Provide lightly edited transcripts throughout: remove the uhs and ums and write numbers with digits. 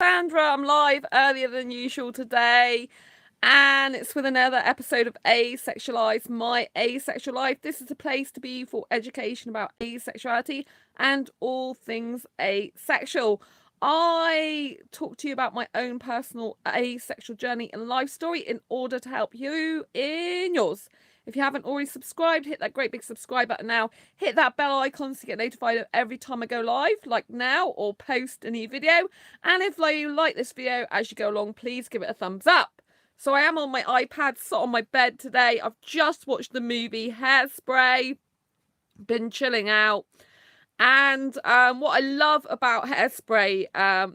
Sandra. I'm live earlier than usual today, and it's with another episode of Asexualized, my asexual life. This is a place to be for education about asexuality and all things asexual. I talk to you about my own personal asexual journey and life story in order to help you in yours. If you haven't already subscribed, hit that great big subscribe button now. Hit that bell icon to get notified of every time I go live, like now, or post a new video. And if you like this video as you go along, please give it a thumbs up. So I am on my iPad, sat on my bed today. I've just watched the movie Hairspray, been chilling out. And what I love about Hairspray,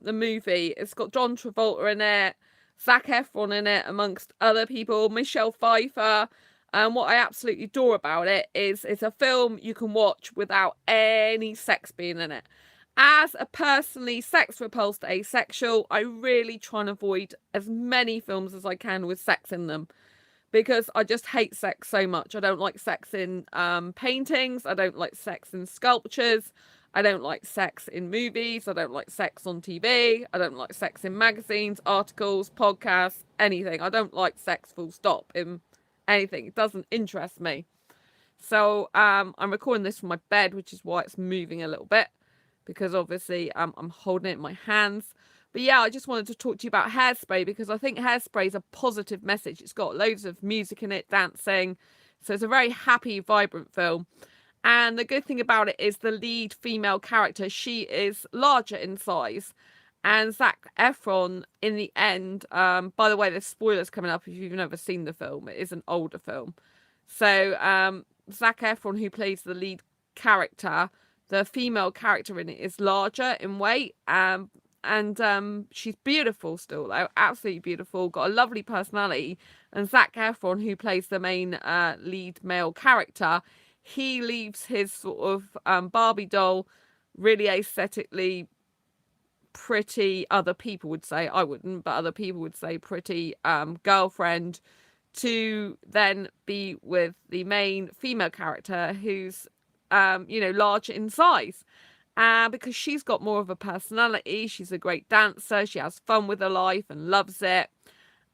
the movie, it's got John Travolta in it, Zac Efron in it, amongst other people, Michelle Pfeiffer. And what I absolutely adore about it is it's a film you can watch without any sex being in it. As a personally sex-repulsed asexual, I really try and avoid as many films as I can with sex in them, because I just hate sex so much. I don't like sex in paintings. I don't like sex in sculptures. I don't like sex in movies. I don't like sex on TV. I don't like sex in magazines, articles, podcasts, anything. I don't like sex full stop in anything. It doesn't interest me. So I'm recording this from my bed, which is why it's moving a little bit, because obviously I'm holding it in my hands. But yeah, I just wanted to talk to you about Hairspray, because I think Hairspray is a positive message. It's got loads of music in it, dancing. So it's a very happy, vibrant film. And the good thing about it is the lead female character, she is larger in size. And Zac Efron, in the end, by the way, there's spoilers coming up if you've never seen the film. It is an older film. So Zac Efron, who plays the lead character, the female character in it is larger in weight. And she's beautiful still, though. Absolutely beautiful. Got a lovely personality. And Zac Efron, who plays the main lead male character, he leaves his sort of Barbie doll really aesthetically pretty, other people would say, I wouldn't, but other people would say pretty girlfriend, to then be with the main female character who's larger in size, because she's got more of a personality. She's a great dancer, she has fun with her life and loves it,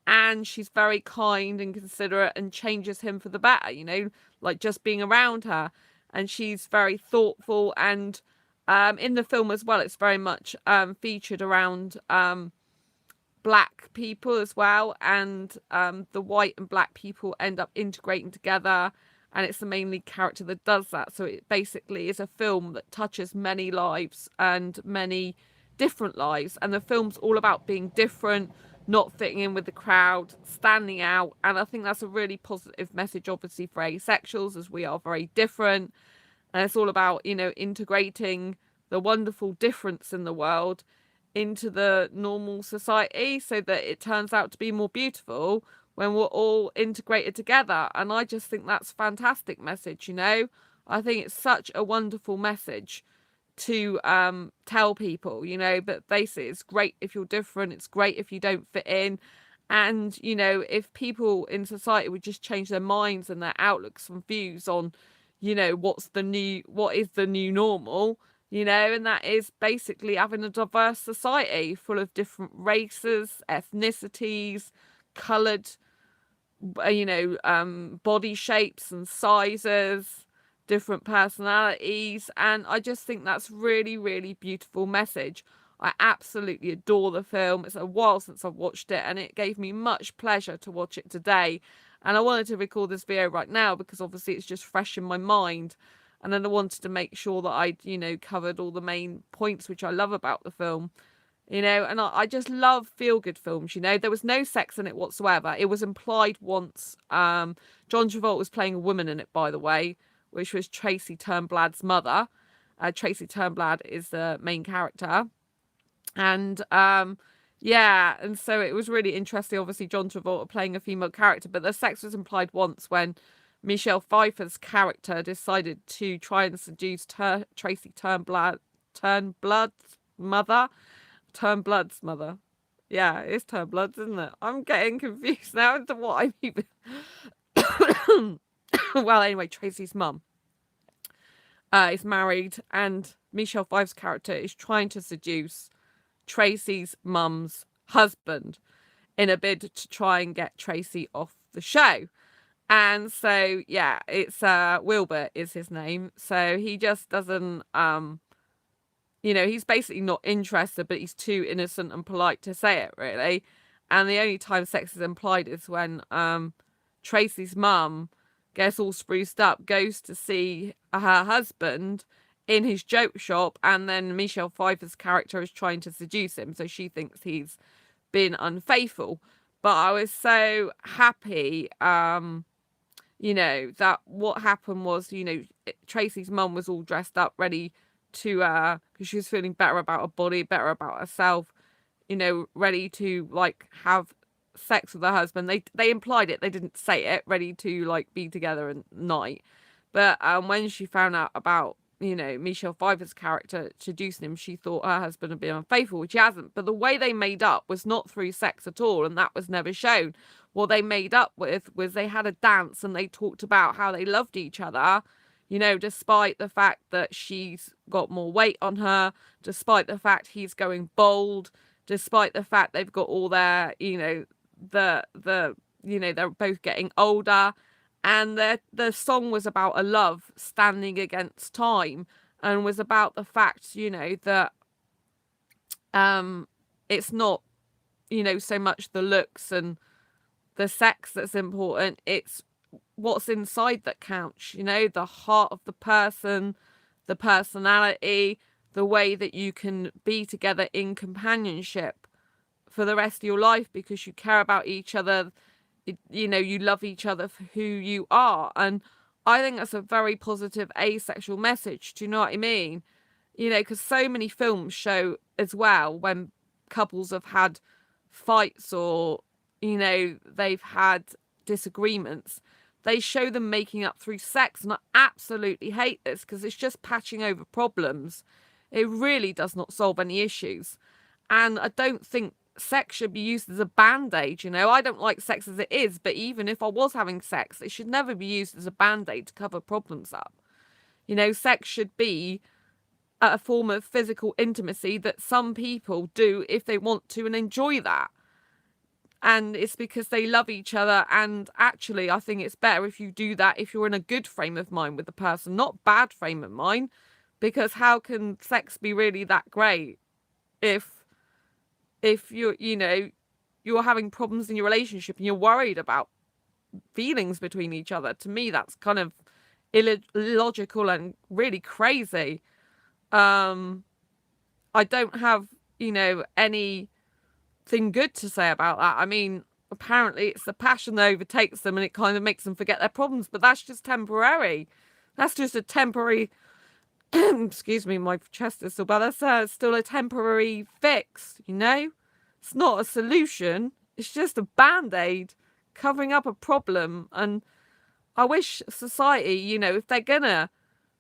and she's very kind and considerate and changes him for the better, like just being around her. And she's very thoughtful, and in the film as well, it's very much featured around black people as well, and the white and black people end up integrating together, and it's the main lead character that does that. So it basically is a film that touches many lives and many different lives, and the film's all about being different, not fitting in with the crowd, standing out. And I think that's a really positive message, obviously, for asexuals, as we are very different. And it's all about, integrating the wonderful difference in the world into the normal society, so that it turns out to be more beautiful when we're all integrated together. And I just think that's a fantastic message, I think it's such a wonderful message to tell people, but basically it's great if you're different. It's great if you don't fit in. And, if people in society would just change their minds and their outlooks and views on, what is the new normal, and that is basically having a diverse society full of different races, ethnicities, coloured, body shapes and sizes, different personalities. And I just think that's really, really beautiful message. I absolutely adore the film. It's a while since I've watched it, and it gave me much pleasure to watch it today. And I wanted to record this video right now because obviously it's just fresh in my mind. And then I wanted to make sure that I'd, covered all the main points which I love about the film. And I just love feel-good films, There was no sex in it whatsoever. It was implied once. John Travolta was playing a woman in it, by the way, which was Tracy Turnblad's mother. Tracy Turnblad is the main character. And and so it was really interesting, obviously, John Travolta playing a female character, but the sex was implied once when Michelle Pfeiffer's character decided to try and seduce Tracy Turnblad's mother. Turnblad's mother. Yeah, it's Turnblad's, isn't it? I'm getting confused now as to what I mean. Well, anyway, Tracy's mum is married, and Michelle Pfeiffer's character is trying to seduce Tracy's mum's husband in a bid to try and get Tracy off the show. And so, yeah, it's Wilbur is his name. So he just doesn't, he's basically not interested, but he's too innocent and polite to say it, really. And the only time sex is implied is when Tracy's mum gets all spruced up, goes to see her husband in his joke shop, and then Michelle Pfeiffer's character is trying to seduce him, so she thinks he's been unfaithful. But I was so happy, that what happened was, Tracy's mum was all dressed up, ready to, because she was feeling better about her body, better about herself, ready to, like, have sex with her husband. They implied it, they didn't say it, ready to, like, be together at night. But when she found out about, Michelle Pfeiffer's character seducing him, she thought her husband had been unfaithful, which he hasn't. But the way they made up was not through sex at all, and that was never shown. What they made up with was they had a dance and they talked about how they loved each other, despite the fact that she's got more weight on her, despite the fact he's going bald, despite the fact they've got all their, they're both getting older. And the song was about a love standing against time, and was about the fact, that it's not, so much the looks and the sex that's important. It's what's inside that counts, the heart of the person, the personality, the way that you can be together in companionship for the rest of your life because you care about each other. You love each other for who you are. And I think that's a very positive asexual message. Do you know what I mean? Because so many films show as well when couples have had fights or, they've had disagreements, they show them making up through sex. And I absolutely hate this because it's just patching over problems. It really does not solve any issues. And I don't think sex should be used as a band-aid. I don't like sex as it is, but even if I was having sex, it should never be used as a band-aid to cover problems up. Sex should be a form of physical intimacy that some people do if they want to and enjoy that, and it's because they love each other. And actually I think it's better if you do that if you're in a good frame of mind with the person, not bad frame of mind, because how can sex be really that great if you're having problems in your relationship and you're worried about feelings between each other? To me, that's kind of illogical and really crazy. I don't have, anything good to say about that. I mean, apparently it's the passion that overtakes them and it kind of makes them forget their problems, but that's just temporary. That's just a temporary excuse me, my chest is still bad. That's still a temporary fix, It's not a solution. It's just a band-aid covering up a problem. And I wish society, if they're gonna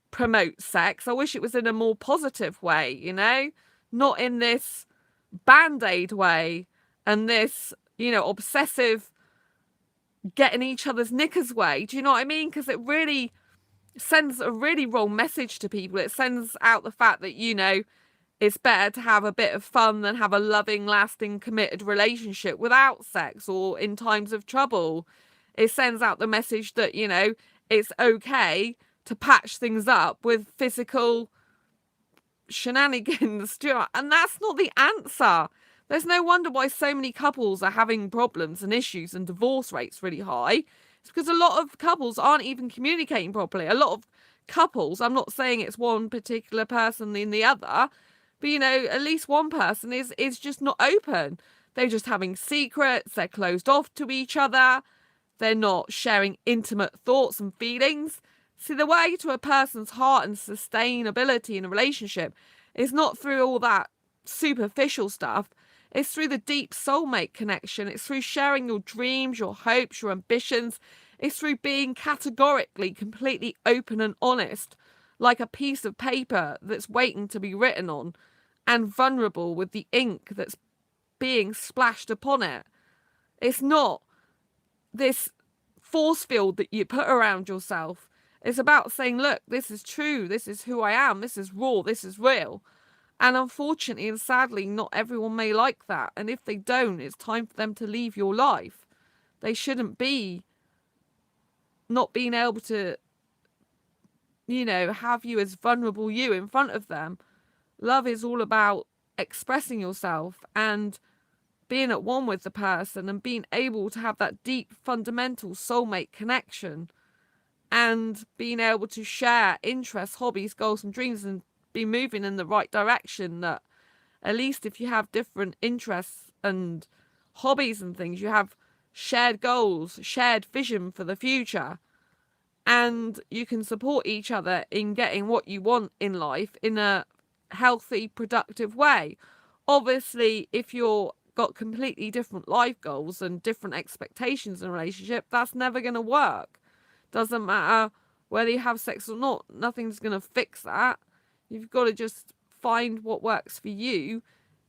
promote sex, I wish it was in a more positive way, not in this band-aid way and this, obsessive getting each other's knickers way. Do you know what I mean? Because it really sends a really wrong message to people. It sends out the fact that, it's better to have a bit of fun than have a loving, lasting, committed relationship without sex or in times of trouble. It sends out the message that, it's okay to patch things up with physical shenanigans. And that's not the answer. There's no wonder why so many couples are having problems and issues and divorce rates really high. It's because a lot of couples aren't even communicating properly. A lot of couples, I'm not saying it's one particular person than the other, but at least one person is just not open. They're just having secrets, they're closed off to each other, they're not sharing intimate thoughts and feelings. See, the way to a person's heart and sustainability in a relationship is not through all that superficial stuff. It's through the deep soulmate connection. It's through sharing your dreams, your hopes, your ambitions. It's through being categorically, completely open and honest, like a piece of paper that's waiting to be written on, and vulnerable with the ink that's being splashed upon it. It's not this force field that you put around yourself. It's about saying, look, this is true. This is who I am. This is raw. This is real. And unfortunately and sadly, not everyone may like that. And if they don't, it's time for them to leave your life. They shouldn't be not being able to, have you as vulnerable you in front of them. Love is all about expressing yourself and being at one with the person and being able to have that deep, fundamental soulmate connection and being able to share interests, hobbies, goals, and dreams and be moving in the right direction. That at least if you have different interests and hobbies and things, you have shared goals, shared vision for the future, and you can support each other in getting what you want in life in a healthy, productive way. Obviously, if you're got completely different life goals and different expectations in a relationship, that's never going to work. Doesn't matter whether you have sex or not, nothing's going to fix that. You've got to just find what works for you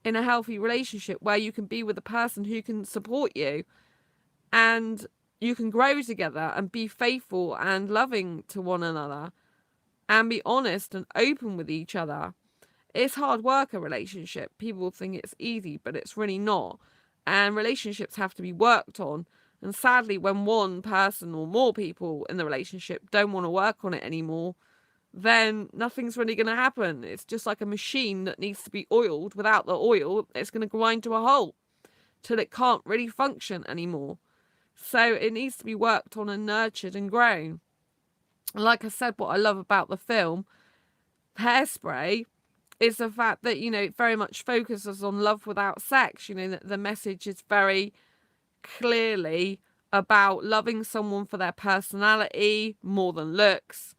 in a healthy relationship where you can be with a person who can support you and you can grow together and be faithful and loving to one another and be honest and open with each other. It's hard work, a relationship. People think it's easy, but it's really not. And relationships have to be worked on. And sadly, when one person or more people in the relationship don't want to work on it anymore, then nothing's really going to happen. It's just like a machine that needs to be oiled. Without the oil, it's going to grind to a halt till it can't really function anymore. So it needs to be worked on and nurtured and grown. And like I said, what I love about the film Hairspray is the fact that, it very much focuses on love without sex. The message is very clearly about loving someone for their personality more than looks,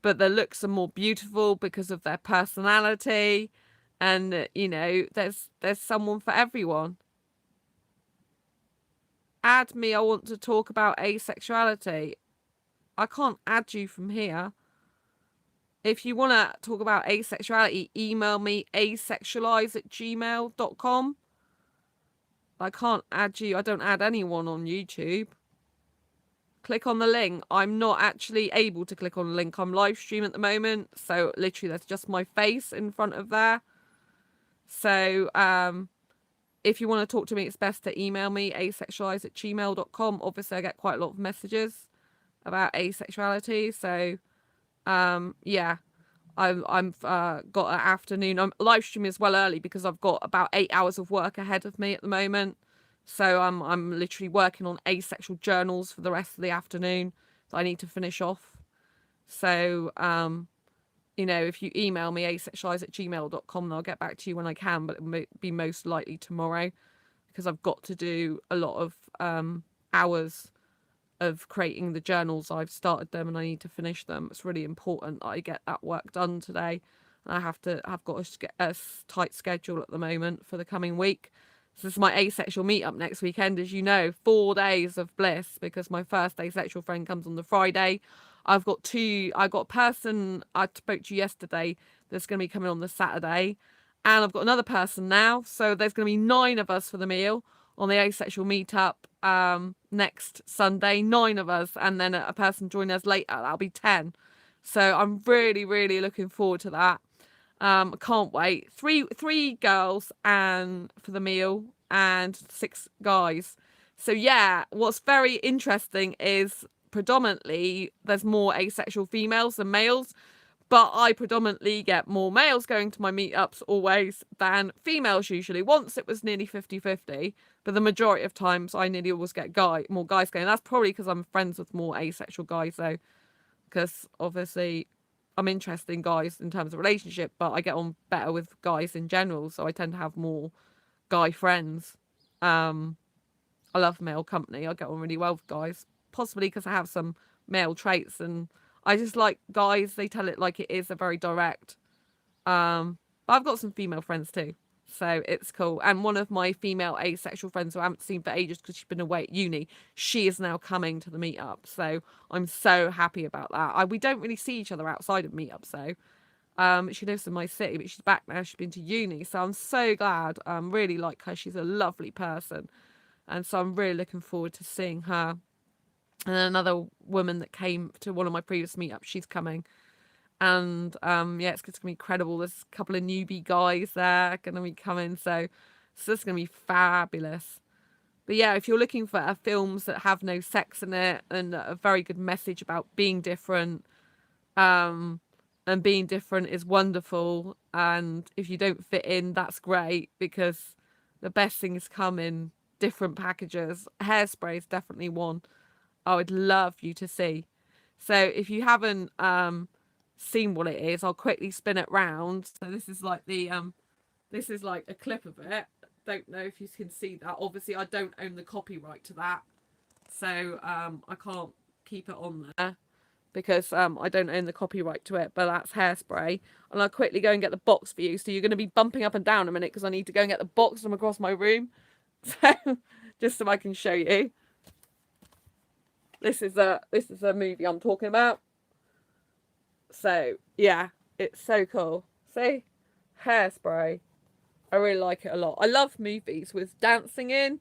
but the looks are more beautiful because of their personality. And, there's someone for everyone. Add me, I want to talk about asexuality. I can't add you from here. If you want to talk about asexuality, email me asexualise@gmail.com. I can't add you. I don't add anyone on YouTube. Click on the link. I'm not actually able to click on the link. I'm live streaming at the moment. So literally that's just my face in front of there. So if you want to talk to me, it's best to email me asexualise@gmail.com. Obviously I get quite a lot of messages about asexuality. So yeah, I've got an afternoon. I'm live streaming as well early because I've got about 8 hours of work ahead of me at the moment. So I'm literally working on asexual journals for the rest of the afternoon that I need to finish off. So if you email me asexualise@gmail.com, then I'll get back to you when I can, but it will be most likely tomorrow because I've got to do a lot of hours of creating the journals. I've started them and I need to finish them. It's really important that I get that work done today. And I've got a tight schedule at the moment for the coming week. So this is my asexual meetup next weekend, as you know, 4 days of bliss because my first asexual friend comes on the Friday. I got a person I spoke to yesterday that's going to be coming on the Saturday. And I've got another person now. So there's going to be 9 of us for the meal on the asexual meetup next Sunday, 9 of us, and then a person join us later. That'll be 10. So I'm really, really looking forward to that. I can't wait. Three girls and for the meal and 6 guys. So yeah, what's very interesting is predominantly there's more asexual females than males. But I predominantly get more males going to my meetups always than females usually. Once it was nearly 50-50, but the majority of times I nearly always get more guys going. That's probably because I'm friends with more asexual guys though, because obviously I'm interested in guys in terms of relationship, but I get on better with guys in general, so I tend to have more guy friends. I love male company. I get on really well with guys, possibly because I have some male traits and I just like guys. They tell it like it is. They're very direct. But I've got some female friends too. So it's cool. And one of my female asexual friends who I haven't seen for ages because she's been away at uni, she is now coming to the meetup. So I'm so happy about that. We don't really see each other outside of meetups though. She lives in my city, but she's back now. She's been to uni. So I'm so glad. Really like her. She's a lovely person. And so I'm really looking forward to seeing her. And another woman that came to one of my previous meetups, she's coming. And yeah, it's going to be incredible. There's a couple of newbie guys there going to be coming, so it's going to be fabulous. But yeah, if you're looking for films that have no sex in it and a very good message about being different, and being different is wonderful, and if you don't fit in, that's great, because the best things come in different packages. Hairspray is definitely one I would love you to see. So if you haven't seen what it is, I'll quickly spin it round. So this is like this is like a clip of it. Don't know if you can see that. Obviously I don't own the copyright to that, so I can't keep it on there because I don't own the copyright to it, but that's Hairspray. And I'll quickly go and get the box for you. So you're going to be bumping up and down a minute because I need to go and get the box from across my room. So just so I can show you. This is a movie I'm talking about. So yeah, it's so cool. See? Hairspray. I really like it a lot. I love movies with dancing in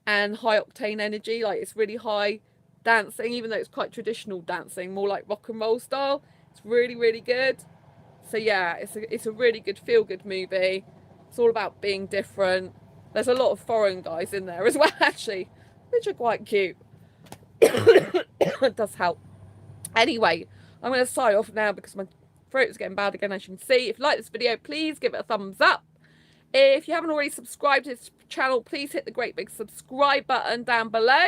and high octane energy. Like, it's really high dancing, even though it's quite traditional dancing, more like rock and roll style. It's really, really good. So yeah, it's a really good feel good movie. It's all about being different. There's a lot of foreign guys in there as well, actually, which are quite cute. It does help. Anyway, I'm going to sign off now because my throat is getting bad again, as you can see. If you like this video, please give it a thumbs up. If you haven't already subscribed to this channel, please hit the great big subscribe button down below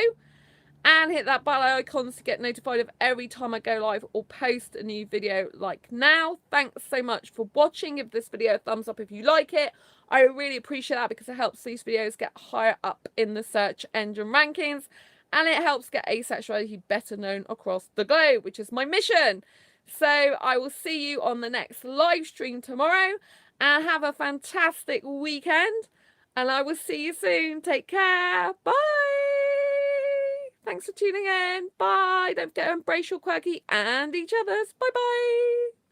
and hit that bell icon to get notified of every time I go live or post a new video like now. Thanks so much for watching. Give this video a thumbs up if you like it. I really appreciate that because it helps these videos get higher up in the search engine rankings, and it helps get asexuality better known across the globe, which is my mission. So I will see you on the next live stream tomorrow, and have a fantastic weekend, and I will see you soon. Take care. Bye. Thanks for tuning in. Bye. Don't forget to embrace your quirky and each other's. Bye bye.